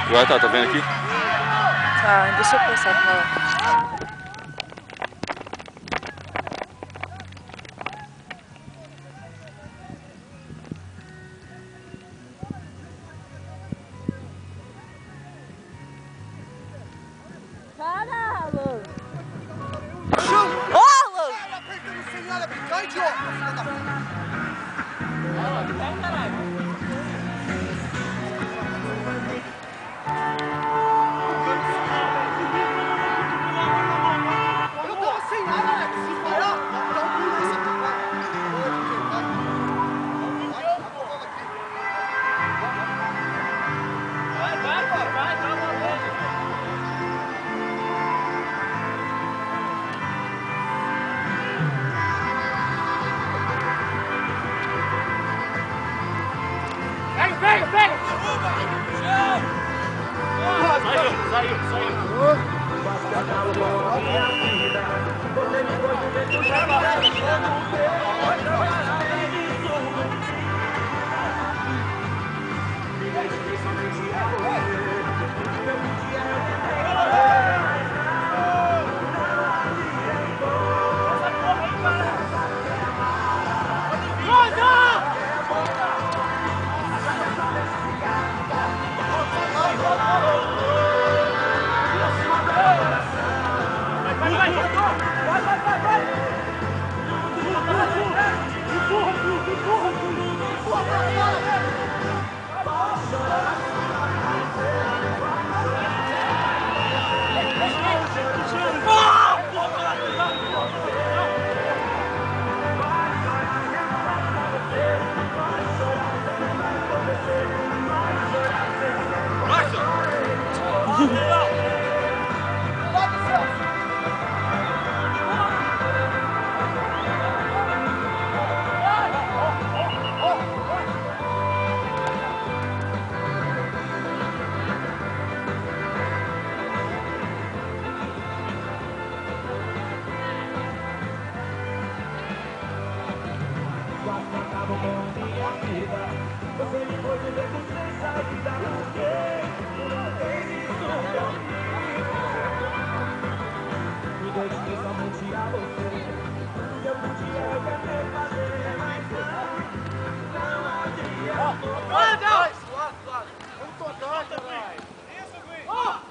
Vai, tá vendo aqui? Tá, deixa eu pensar pra lá. Para, Alan! Ô, Alan! Aperta no celular, é brincar, idiota! Filha da puta! Eu tava sem nada, né? Se parar, dá um pulo nesse aqui, vai.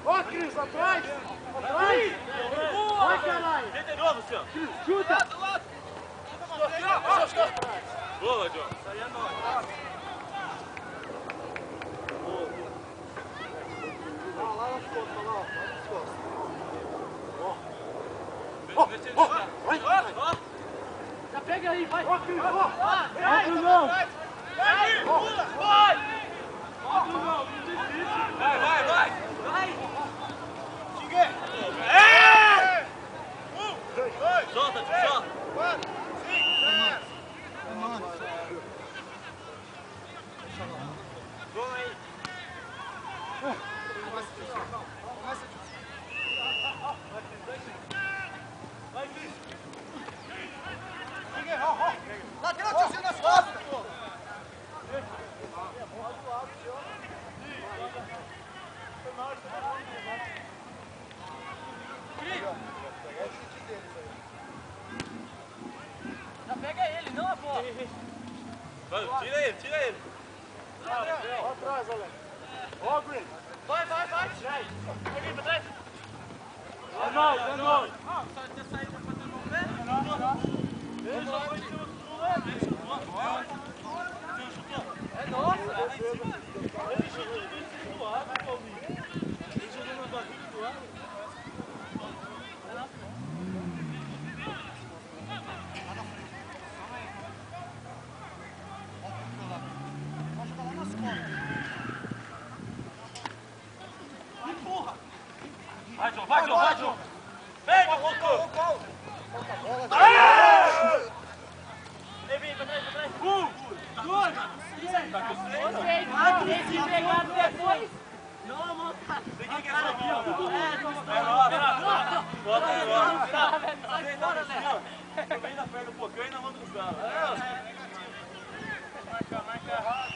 Ó, Cris, atrás! Atrás! Vai, caralho! Tenta de novo, Luciano. Chuta! Boa, John. Isso aí é nóis. Lá nas costas, lá, ó. Lá nas costas. Ó, Vai! Já pega aí, vai! Ó, Cris, ó! Vai, Cruzão! vai! Vai! Xinguei! Solta, solta! 4, 5, 6! Vamos aí! Vai, Cris! Xinguei, ó! Lateral, tiozinho nas costas! Já pega ele, não a bola! Vai, tira ele, tira ele! Ó atrás, Alex! Ó, Green! Vai! Vai pra trás! É nóis, é nóis! É nossa! Ele chutou do lado, Paulinho. Ele jogou na barriga do lado. Vai, João, vai, João, vai, João! Pega, voltou! Pra trás! Tá com Se pegar depois... Não, monta! Tem que aqui, ó. Bota aí, ó! Eu venho na perna um pouquinho e na mão do cara. Marca errado.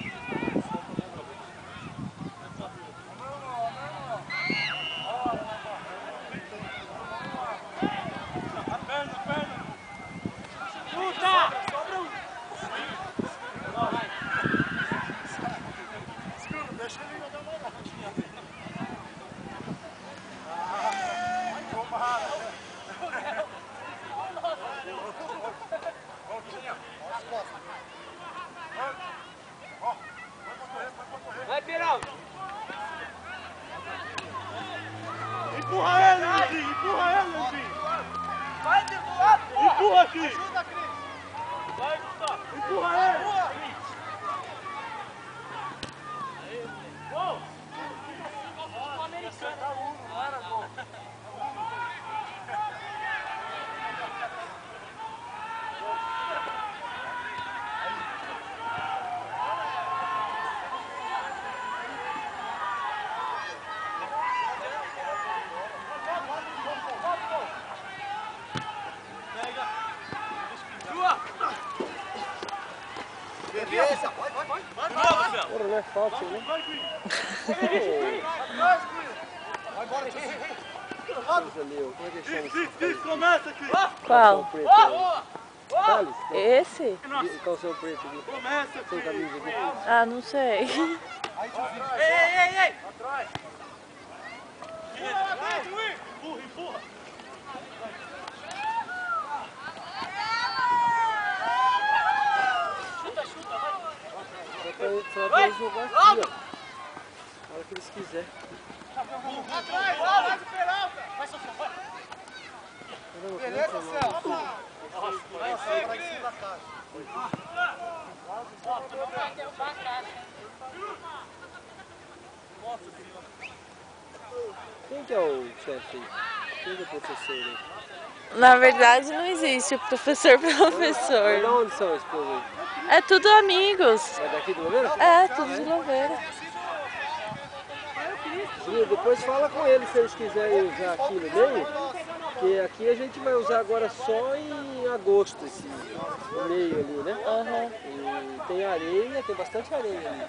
Empurra ele, Leandrinho! Empurra ele, Leandrinho! Vai do lado, porra! Empurra aqui! Ajuda, Cris! Vai, Gustavo! Empurra ele! Gol! O americano! Para, gol! Beleza, vai. Porra, não é falta, né? Vai embora, tio. Coisa ali, como é que chama? Isso, começa aqui! Qual? Preto, né? Thales? Esse? Calção preto aqui. Começa Sem aqui! camisa aqui. Ah, não sei. Aí, tiozinho. Ei! Atrás! Empurra, empurra! Chuta, vai! Só pra eles jogar aqui, ó. A hora que eles quiserem. Atrás, vai do Peralta. Vai, Sofia, vai! Beleza, Celso? Vai, vai em cima da casa. Quem que é o chefe aí? Quem que é o professor aí? Na verdade, não existe professor. Mas de onde são esse povo aí? É tudo amigos. É daqui do Louveira? É, tudo de Louveira. Sim, depois fala com eles se eles quiserem usar aqui no meio, porque aqui a gente vai usar agora só em agosto, esse meio ali, né? Aham. E tem areia, tem bastante areia ali.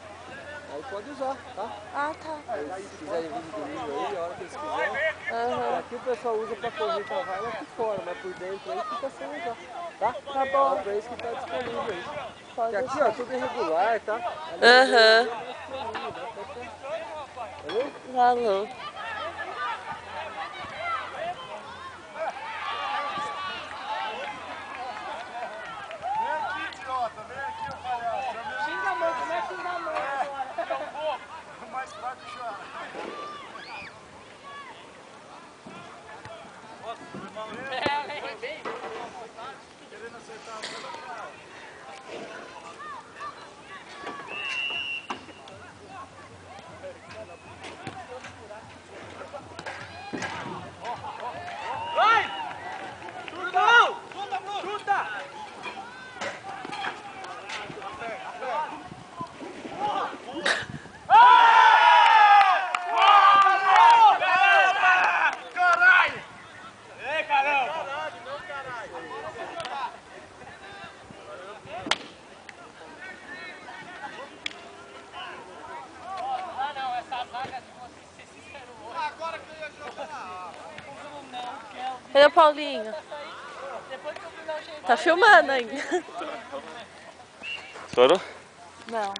Aí pode usar, tá? Ah, tá. Aí se quiserem vir de domingo aí, a hora que eles quiserem. Aham. Aqui o pessoal usa pra correr cavalo aqui fora, mas por dentro aí fica sem usar, tá? Tá bom. Só pra isso que tá disponível aí. Pode Porque aqui, deixar. ó, tudo irregular, tá? Aham. Valeu? Falou. Vem aqui, idiota. Vem aqui, ô palhaço. Xinga a mãe, como é que xinga a mãe agora? O mais fraco chora. Querendo acertar a bola. Vai! Chuta! Chuta! Caralho! Ei, caramba! Caralho, não caralho. Ah não, essa zaga de vocês, ser sincero, Agora que eu ia jogar. Cadê o Paulinho? depois que eu vi o jeito. Tá filmando ainda. Estourou? Não.